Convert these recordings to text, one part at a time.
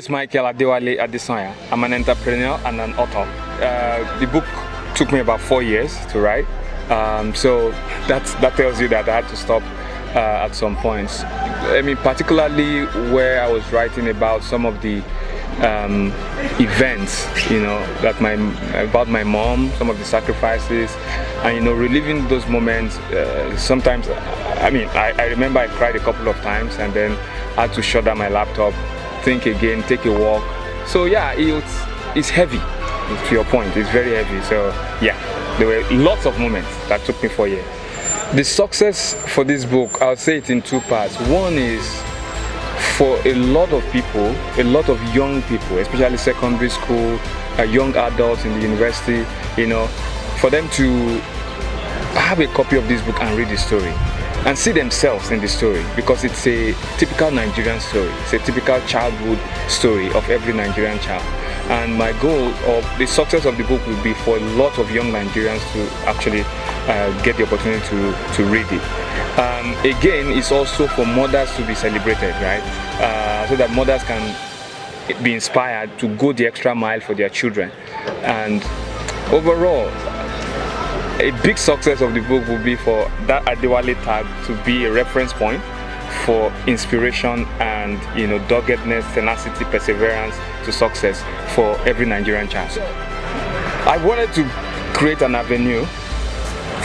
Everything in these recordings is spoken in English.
is Michael Adéwálé. I'm an entrepreneur and an author. The book took me about 4 years to write, so that tells you that I had to stop at some points. I mean, particularly where I was writing about some of the events, that about my mom, some of the sacrifices, and reliving those moments. Sometimes, I remember I cried a couple of times, and then I had to shut down my laptop, think again, take a walk. So yeah, it's heavy. To your point, it's very heavy. So yeah, there were lots of moments that took me 4 years. The success for this book, I'll say it in two parts. One is for a lot of people, a lot of young people, especially secondary school, young adults in the university, for them to have a copy of this book and read the story and see themselves in the story, because it's a typical Nigerian story. It's a typical childhood story of every Nigerian child. And my goal of the success of the book will be for a lot of young Nigerians to actually get the opportunity to read it. Again, it's also for mothers to be celebrated, right? So that mothers can be inspired to go the extra mile for their children. And overall, a big success of the book will be for that Adéwálé tag to be a reference point for inspiration and doggedness, tenacity, perseverance to success for every Nigerian child. I wanted to create an avenue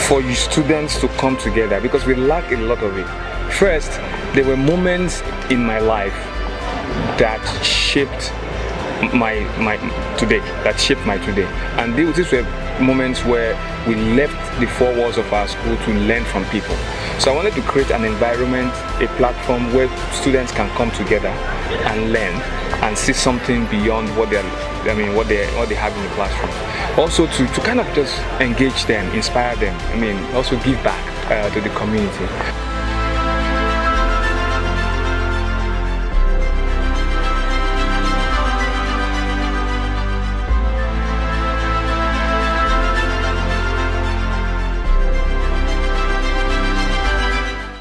for you students to come together because we lack a lot of it. First, there were moments in my life that shaped my today, and these were moments where we left the four walls of our school to learn from people. So I wanted to create an environment, a platform where students can come together and learn and see something beyond what they have in the classroom. Also to kind of just engage them, inspire them. Also give back to the community.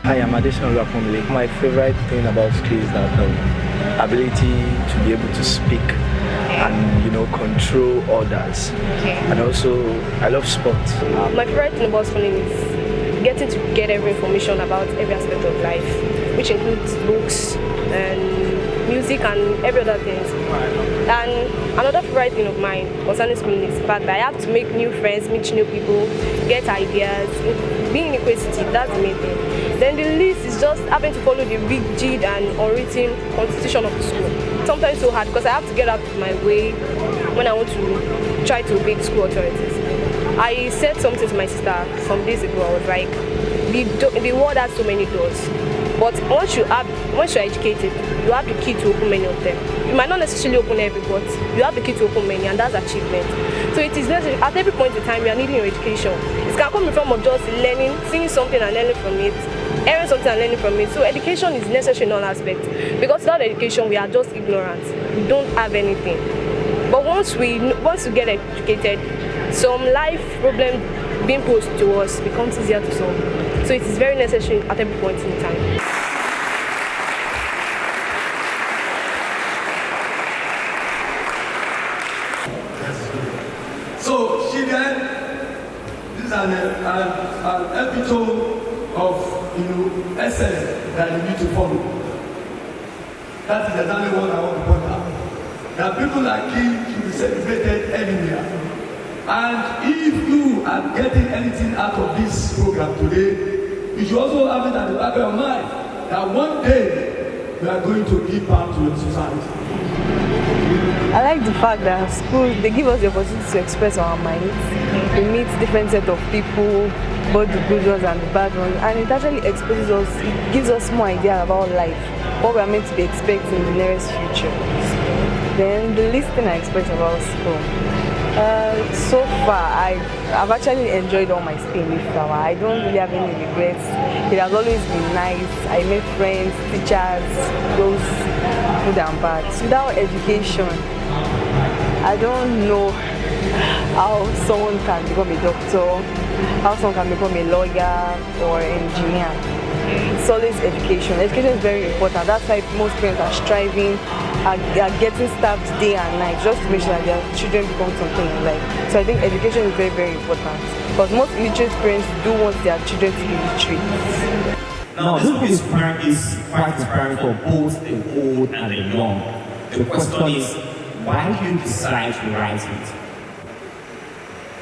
I am Adéwálé. My favorite thing about school is that ability to be able to speak and control others. Okay. And also, I love sports. My favorite thing about schooling is getting to get every information about every aspect of life, which includes books and music and every other thing. And another favorite thing of mine concerning schooling is the fact that I have to make new friends, meet new people, get ideas, be in equity. That's the main thing. Then the list is just having to follow the rigid and unwritten constitution of the school. Sometimes it's so hard because I have to get out of my way when I want to try to obey the school authorities. I said something to my sister some days ago. I was like, the world has so many doors, but once you're educated, you have the key to open many of them. You might not necessarily open every, but you have the key to open many, and that's achievement. So it is necessary at every point in time you are needing your education. It can come in form of just learning, seeing something and learning from it, hearing something and learning from it. So education is necessary in all aspects, because without education we are just ignorant. We don't have anything. But once we get educated, some life problem being posed to us becomes easier to solve. So it is very necessary at every point in time. So this is an epitome of essence that you need to follow. That is exactly what I want to point out. That people like him should be celebrated anywhere. And if you are getting anything out of this program today, you should also have it at the back of your mind that one day you are going to give back to your society. I like the fact that school, they give us the opportunity to express our minds. We meet different set of people, both the good ones and the bad ones, and it actually exposes us, it gives us more idea about life, what we are meant to be expecting in the nearest future. Then the least thing I expect about school. So far, I've actually enjoyed all my stay in this flower. I don't really have any regrets. It has always been nice. I made friends, teachers, those good and bad. Without education, I don't know how someone can become a doctor, how someone can become a lawyer or engineer. It's always education. Education is very important. That's why most parents are striving are getting stabbed day and night just to make sure that their children become something in life. So I think education is very, very important because most illiterate parents do want their children to be literate. Now, this book is quite inspiring for both the old and the young. The question is, why do you decide to write it?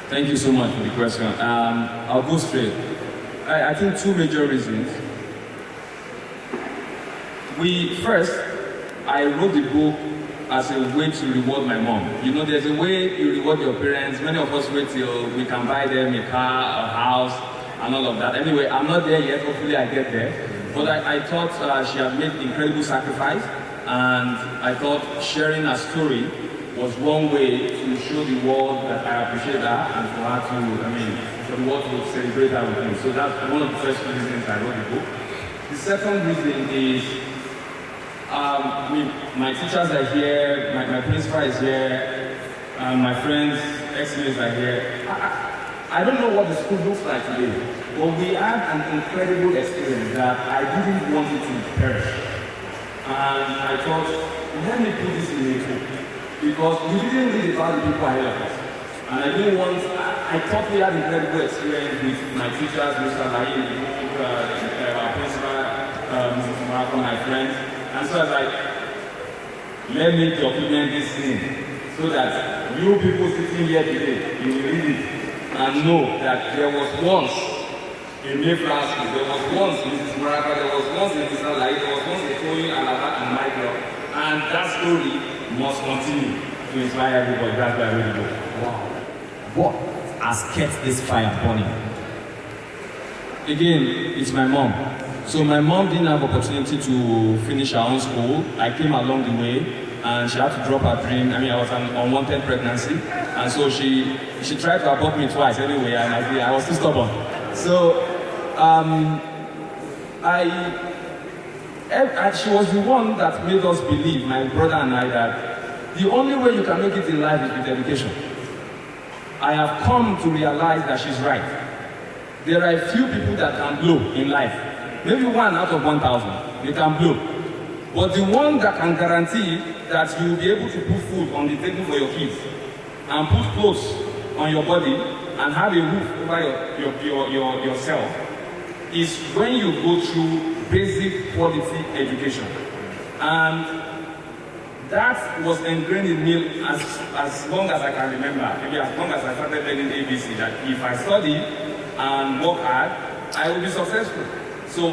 Thank you so much for the question. I'll go straight. I think two major reasons. First, I wrote the book as a way to reward my mom. You know, there's a way you reward your parents. Many of us wait till we can buy them a car, a house, and all of that. Anyway, I'm not there yet. Hopefully I get there. But I thought she had made incredible sacrifice, and I thought sharing her story was one way to show the world that I appreciate her and for her to, for the world to celebrate her with me. So that's one of the first reasons I wrote the book. The second reason is my teachers are here, my principal is here, my friends, ex-mates are here. I don't know what the school looks like today, but we had an incredible experience that I didn't want it to perish. And I thought, let me put this in a book, because we didn't read about the people ahead of us. And I didn't want, I thought we had incredible experience with my teachers, Mr. Lai, our principal, Mr. Marco, my friends. And so I was like, let me document this thing so that you people sitting here today, you will read it and know that there was once in Mayflower School, there was once Mrs. Maraca, there was once Mr. Lai, there was once Etoyin, Alaba, and Michael, and that story must continue to inspire everybody. That's why I read the book. Wow. What has kept this fire burning? Again, it's my mom. So my mom didn't have opportunity to finish her own school. I came along the way, and she had to drop her dream. I was an unwanted pregnancy, and so she tried to abort me twice anyway, and I was too stubborn. So she was the one that made us believe, my brother and I, that the only way you can make it in life is with education. I have come to realize that she's right. There are a few people that can blow in life. Maybe 1 out of 1,000, they can blow. But the one that can guarantee that you will be able to put food on the table for your kids, and put clothes on your body, and have a roof over yourself, is when you go through basic quality education. And that was ingrained in me as long as I can remember, maybe as long as I started learning ABC, that if I study and work hard, I will be successful. So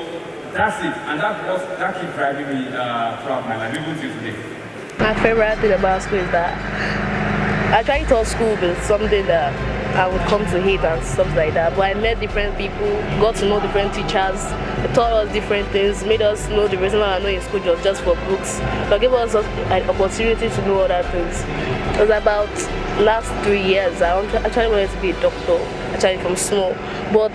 that's it, and that keeps driving me throughout my life, even till today. My favorite thing about school is that I actually thought school was something that I would come to hate and stuff like that, but I met different people, got to know different teachers, they taught us different things, made us know the reason why I know in school was just for books, but gave us an opportunity to know other things. It was about last 3 years, I actually wanted to be a doctor, actually from small, but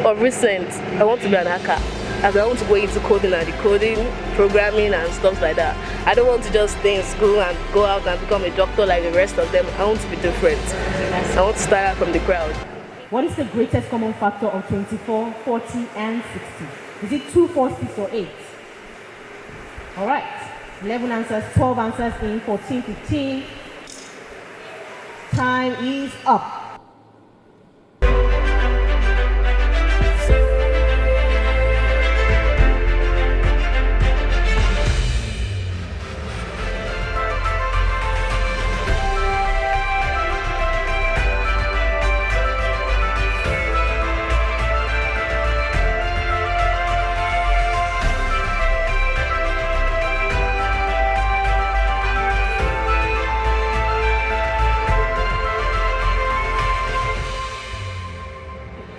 of recent, I want to be an hacker. As I want to go into coding and decoding, programming and stuff like that. I don't want to just stay in school and go out and become a doctor like the rest of them. I want to be different. I want to stand out from the crowd. What is the greatest common factor of 24, 40, and 60? Is it 2, 4, 6, or 8? All right. 11 answers, 12 answers in, 14, 15. Time is up.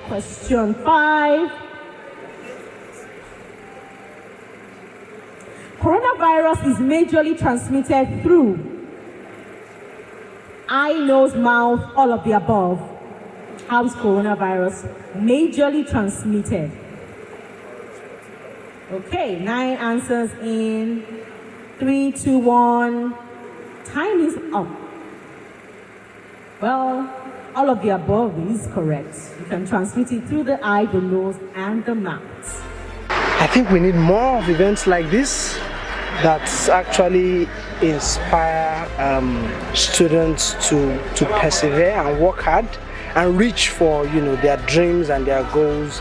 Question 5. Coronavirus is majorly transmitted through eye, nose, mouth, all of the above. How is coronavirus majorly transmitted? Okay, 9 answers in. 3, 2, 1. Time is up. Well, all of the above is correct. You can transmit it through the eye, the nose, and the mouth. I think we need more of events like this that actually inspire students to persevere and work hard and reach for their dreams and their goals,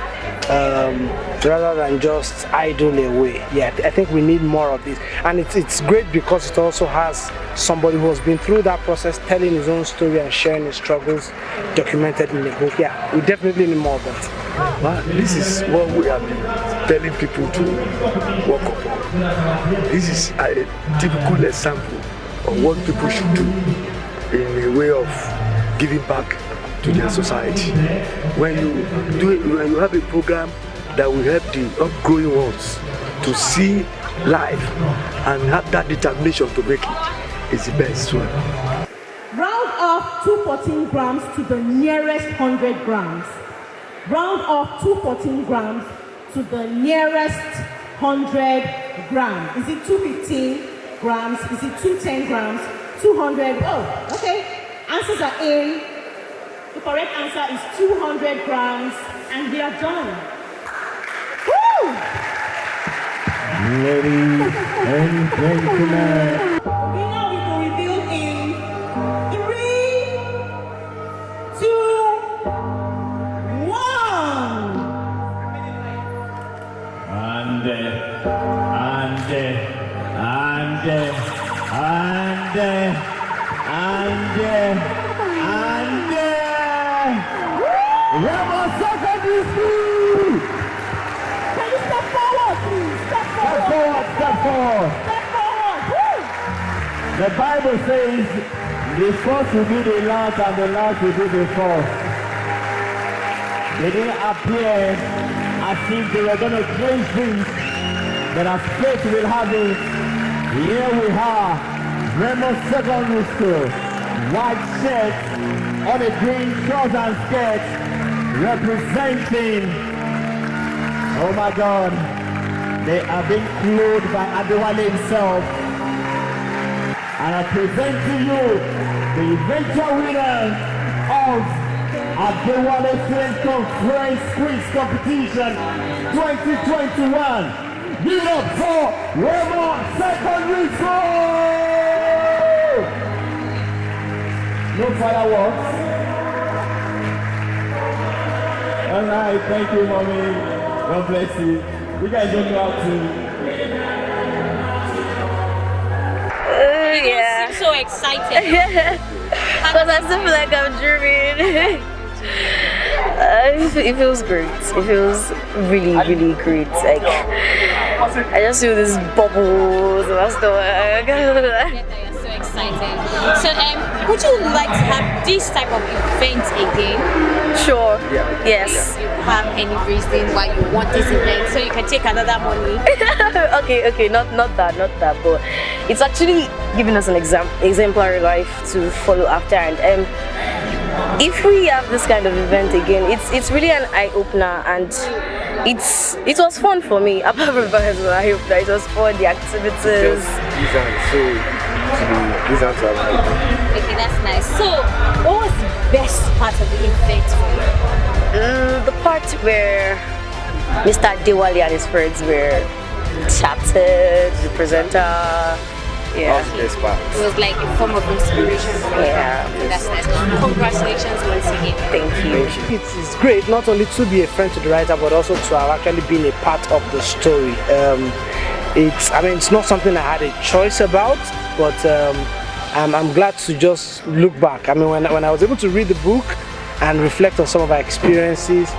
rather than just idle away. Yeah, I think we need more of this, and it's great because it also has somebody who has been through that process, telling his own story and sharing his struggles, documented in the book. Yeah, we definitely need more of that. Well, this is what we have been telling people to work upon. This is a typical example of what people should do in a way of giving back to their society. When you have a program that will help the upgrowing ones to see life and have that determination to make it, is the best one. Round off 214 grams to the nearest 100 grams. Round off 214 grams to the nearest 100 grams. Is it 215 grams? Is it 210 grams? 200? Oh, okay. Answers are in. The correct answer is 200 grams, and we are done. Woo! Ladies and gentlemen. Winner we will reveal in 3, 2, 1. Remo Secondary School! Can you step forward, please? Step forward. Step forward. Step forward. Woo! The Bible says the first will be the last and the last will be the first. They didn't appear as if they were going to change things, but as fate will have it, here we are, Remo Secondary School, white shirt on a green trousers and skirt, representing, oh my God, they are being clothed by Adéwálé himself. And I present to you the eventual winner of Adéwálé Students Conference Quiz Competition 2021. Give it up for Remo Secondary School! No fireworks. All right, thank you, mommy. God bless you. You guys don't know how to. Yeah. You seem so excited. Because I still feel like I'm dreaming. It feels great. It feels really, really great. Like, I just feel these bubbles in my stomach. You're so excited. So, would you like to have this type of event again? Sure. Yes. Do you have any reason why you want this event so you can take another money? okay, not that, but it's actually giving us an exemplary life to follow after, and if we have this kind of event again, it's really an eye-opener, and it was fun for me. Apart from that, I hope that it was fun, the activities. Okay, that's nice. So, what was the best part of the event for you? The part where Mr. Adéwálé and his friends were chatted, the presenter. Yeah. This part. It was like a form of inspiration for you. Yeah. That's nice. Congratulations once again. Thank you. It's great not only to be a friend to the writer, but also to have actually been a part of the story. It's not something I had a choice about, but I'm glad to just look back. I mean, when I was able to read the book and reflect on some of our experiences,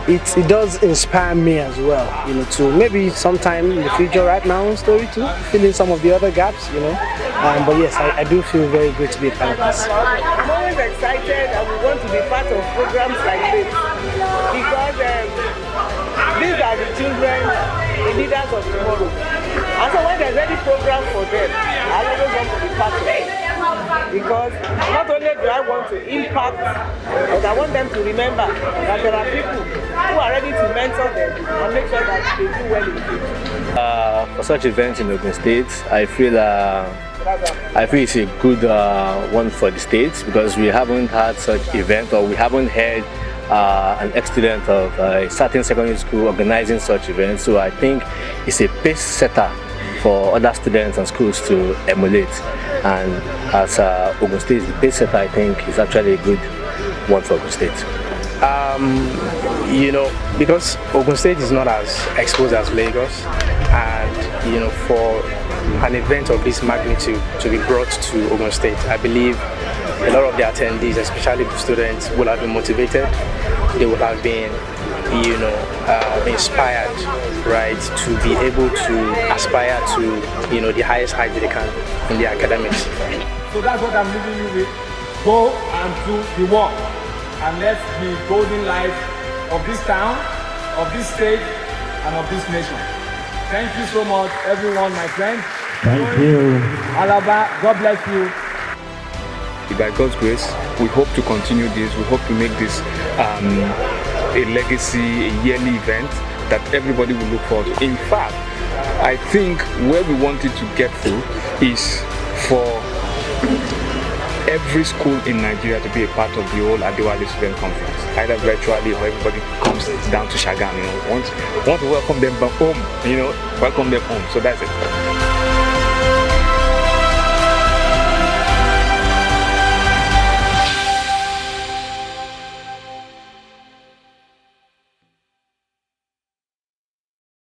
it does inspire me as well, to maybe sometime in the future write my own story too, fill in some of the other gaps, but yes, I do feel very good to be a part of this. I'm always excited and we want to be part of programs like this because these are the children, the leaders of tomorrow. And so when there's any program for them, I always want to be part of it. Because not only do I want to impact, but I want them to remember that there are people who are ready to mentor them and make sure that they do well in the future. For such events in Ogun State, I feel it's a good one for the state because we haven't had such event, or we haven't had an ex-student of a certain secondary school organizing such events. So I think it's a pace setter for other students and schools to emulate. And as Ogun State is the pace setter, I think is actually a good one for Ogun State. You know, because Ogun State is not as exposed as Lagos, and you know, for an event of this magnitude to be brought to Ogun State, I believe a lot of the attendees, especially the students, will have been motivated. They will have been, you know, inspired, right, to be able to aspire to, you know, the highest height they can in their academics. So that's what I'm leaving you with. Go and do the work, and let's be golden light of this town, of this state, and of this nation. Thank you so much, everyone, my friends. Thank you. Alaba, God bless you. By God's grace, we hope to continue this. We hope to make this a legacy, a yearly event that everybody will look forward to. In fact, I think where we wanted to get to is for every school in Nigeria to be a part of the whole Adéwálé Students Conference, either virtually or everybody comes down to Sagamu. You know, want to welcome them back home, you know, welcome them home. So that's it.